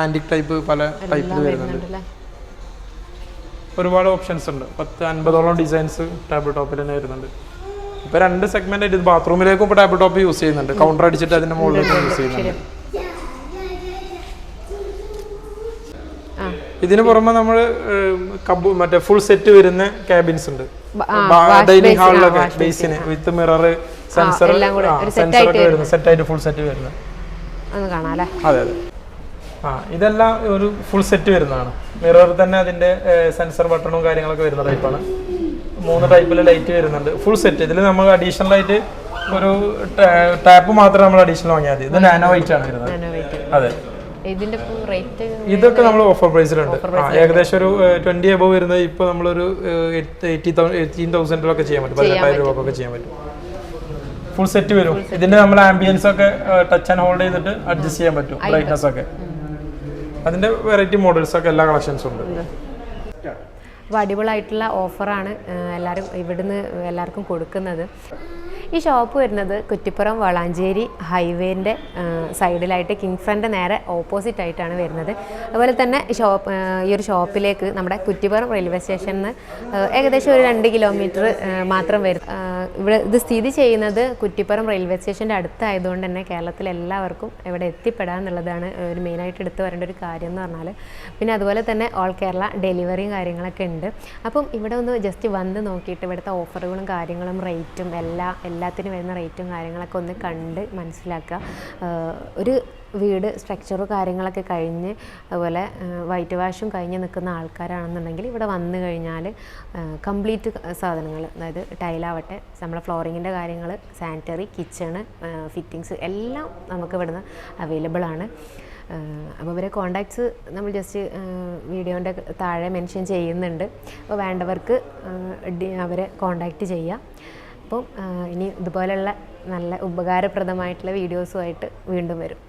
ആന്റിക് ടൈപ്പ്, പല ടൈപ്പിൽ വരുന്നുണ്ട്. ഒരുപാട് ഓപ്ഷൻസ് ഉണ്ട്. 10-50ഓളം ഡിസൈൻസ് ടേബിൾ ടോപ്പിൽ തന്നെ വരുന്നുണ്ട്. ഇപ്പൊ 2 സെഗ്മെന്റ് ആയിട്ട് ബാത്റൂമിലേക്കും ഇപ്പൊ ടേബിൾ ടോപ്പ് യൂസ് ചെയ്യുന്നുണ്ട്. കൗണ്ടർ അടിച്ചിട്ട് അതിന്റെ മുകളിലേക്ക് യൂസ് ചെയ്യുന്നുണ്ട്. ഇതിന് പുറമെ നമ്മൾ മറ്റേ ഫുൾ സെറ്റ് വരുന്ന ക്യാബിൻസ് ഉണ്ട്. ഡൈനിങ് ഹാളിലൊക്കെ ബേസിന് വിത്ത് മിറർ, സെൻസർ ഒക്കെ വരുന്നത്, സെറ്റായിട്ട് ഫുൾ സെറ്റ് വരുന്നത്. അതെ അതെ, ഇതെല്ലാം ഒരു ഫുൾ സെറ്റ് വരുന്നതാണ്. മിറർ തന്നെ അതിന്റെ സെൻസർ ബട്ടണും കാര്യങ്ങളൊക്കെ വരുന്ന ടൈപ്പാണ്. 3 ടൈപ്പിൽ ലൈറ്റ് വരുന്നുണ്ട്. Full set. ഇതിൽ നമ്മൾ അഡീഷണൽ ആയിട്ട് ഒരു ടാപ്പ് മാത്രം നമ്മൾ അഡീഷണൽ വാങ്ങിയാൽ മതി. ഇത് നാനോ വൈറ്റ് ആണ് വരുന്നത്. അതെ, ഇതൊക്കെ നമ്മൾ ഓഫർ പ്രൈസിലുണ്ട്. ഏകദേശം ഒരു 20 എബോവ് വരുന്നത് ഇപ്പോൾ നമ്മളൊരു 18,000 ചെയ്യാൻ പറ്റും, 18,000 രൂപക്കൊക്കെ ചെയ്യാൻ പറ്റും. ഫുൾ സെറ്റ് വരും. ഇതിന്റെ നമ്മൾ ആംബിയൻസ് ഒക്കെ ടച്ച് ആൻഡ് ഹോൾഡ് ചെയ്തിട്ട് അഡ്ജസ്റ്റ് ചെയ്യാൻ പറ്റും, ബ്രൈറ്റ്നസ് ഒക്കെ. അതിന്റെ വെറൈറ്റി മോഡൽസ് ഒക്കെ എല്ലാ കളക്ഷൻസും ഉണ്ട്. അപ്പോൾ അടിപൊളിയായിട്ടുള്ള ഓഫറാണ് ഇവിടുന്ന് എല്ലാവർക്കും കൊടുക്കുന്നത്. ഈ ഷോപ്പ് വരുന്നത് കുറ്റിപ്പുറം വളാഞ്ചേരി ഹൈവേൻ്റെ സൈഡിലായിട്ട് കിങ് ഫ്രണ്ട് നേരെ ഓപ്പോസിറ്റ് ആയിട്ടാണ് വരുന്നത്. അതുപോലെ തന്നെ ഈ ഒരു ഷോപ്പിലേക്ക് നമ്മുടെ കുറ്റിപ്പുറം റെയിൽവേ സ്റ്റേഷനിൽ നിന്ന് ഏകദേശം ഒരു 2 കിലോമീറ്റർ മാത്രം വരും. ഇവിടെ ഇത് സ്ഥിതി ചെയ്യുന്നത് കുറ്റിപ്പുറം റെയിൽവേ സ്റ്റേഷൻ്റെ അടുത്തായതുകൊണ്ട് തന്നെ കേരളത്തിൽ എല്ലാവർക്കും ഇവിടെ എത്തിപ്പെടാൻ എന്നുള്ളതാണ് ഒരു മെയിനായിട്ട് എടുത്തു വരേണ്ട ഒരു കാര്യം എന്ന് പറഞ്ഞാൽ. പിന്നെ അതുപോലെ തന്നെ ഓൾ കേരള ഡെലിവറിയും കാര്യങ്ങളൊക്കെ ഉണ്ട്. അപ്പം ഇവിടെ ഒന്ന് ജസ്റ്റ് വന്ന് നോക്കിയിട്ട് ഇവിടുത്തെ ഓഫറുകളും കാര്യങ്ങളും റേറ്റും എല്ലാത്തിനും വരുന്ന റേറ്റും കാര്യങ്ങളൊക്കെ ഒന്ന് കണ്ട് മനസ്സിലാക്കുക. ഒരു വീട് സ്ട്രക്ചറും കാര്യങ്ങളൊക്കെ കഴിഞ്ഞ് അതുപോലെ വൈറ്റ് വാഷും കഴിഞ്ഞ് നിൽക്കുന്ന ആൾക്കാരാണെന്നുണ്ടെങ്കിൽ ഇവിടെ വന്നു കഴിഞ്ഞാൽ കംപ്ലീറ്റ് സാധനങ്ങൾ, അതായത് ടൈലാവട്ടെ, നമ്മളെ ഫ്ലോറിങ്ങിൻ്റെ കാര്യങ്ങൾ, സാനിറ്ററി, കിച്ചണ്, ഫിറ്റിങ്സ് എല്ലാം നമുക്ക് ഇവിടുന്ന് അവൈലബിൾ ആണ്. അപ്പോൾ ഇവരെ കോണ്ടാക്ട്സ് നമ്മൾ ജസ്റ്റ് വീഡിയോൻ്റെ താഴെ മെൻഷൻ ചെയ്യുന്നുണ്ട്. അപ്പോൾ വേണ്ടവർക്ക് അവരെ കോണ്ടാക്റ്റ് ചെയ്യാം. അപ്പം ഇനി ഇതുപോലെയുള്ള നല്ല ഉപകാരപ്രദമായിട്ടുള്ള വീഡിയോസുമായിട്ട് വീണ്ടും വരും.